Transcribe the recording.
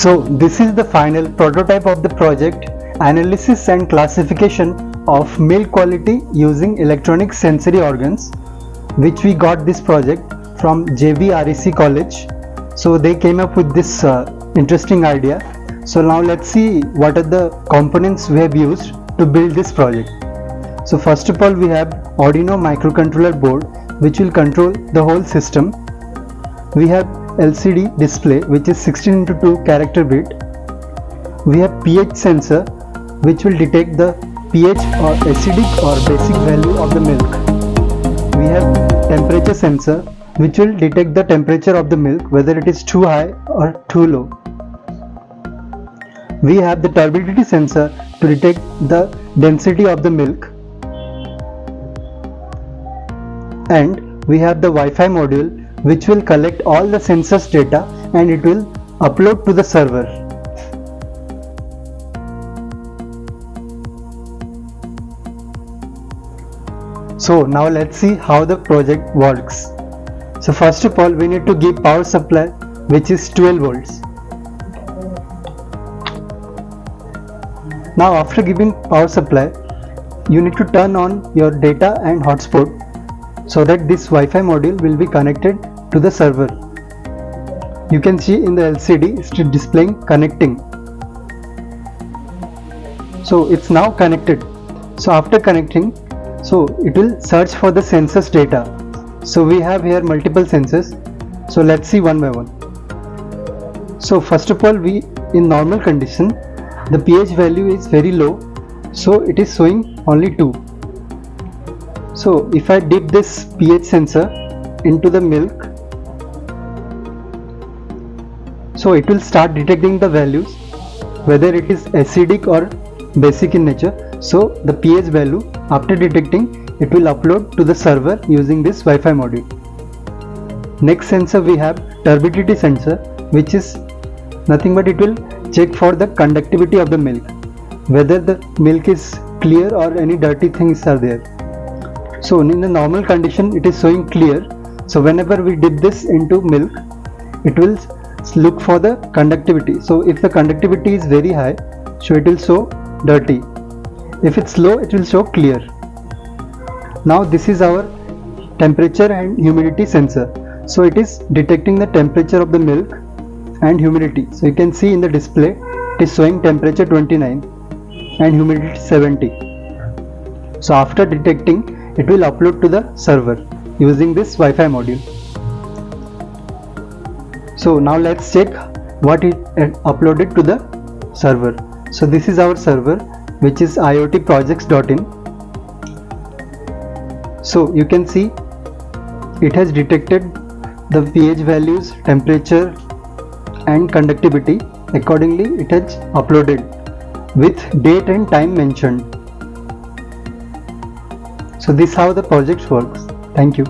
So this is the final prototype of the project, analysis and classification of milk quality using electronic sensory organs, which we got this project from JVREC college. So they came up with this interesting idea. So now let's see what are the components we have used to build this project. So first of all, we have Arduino microcontroller board, which will control the whole system. We have LCD display, which is 16:2 character bit. We have pH sensor, which will detect the pH or acidic or basic value of the milk. We have temperature sensor, which will detect the temperature of the milk, whether it is too high or too low. We have the turbidity sensor to detect the density of the milk. And we have the Wi-Fi module, which will collect all the sensors data and it will upload to the server. So now let's see how the project works. So first of all, we need to give power supply, which is 12 volts. Now after giving power supply, you need to turn on your data and hotspot so that this Wi-Fi module will be connected to the server. You can see in the LCD it's displaying connecting. So it's now connected. So after connecting, so it will search for the sensors data. So we have here multiple sensors. So let's see one by one. So first of all, in normal condition, the pH value is very low, so it is showing only 2. So if I dip this pH sensor into the milk, so it will start detecting the values, whether it is acidic or basic in nature. So the pH value, after detecting, it will upload to the server using this Wi-Fi module. Next sensor we have turbidity sensor, which is nothing but it will check for the conductivity of the milk, whether the milk is clear or any dirty things are there. So in the normal condition it is showing clear. So whenever we dip this into milk, it will look for the conductivity. So if the conductivity is very high, so it will show dirty. If it's low, it will show clear. Now this is our temperature and humidity sensor. So it is detecting the temperature of the milk and humidity. So you can see in the display it is showing temperature 29 and humidity 70. So after detecting, it will upload to the server using this Wi-Fi module. So now let's check what it uploaded to the server. So this is our server, which is iotprojects.in. So you can see it has detected the pH values, temperature and conductivity. Accordingly, it has uploaded with date and time mentioned. So this is how the project works. Thank you.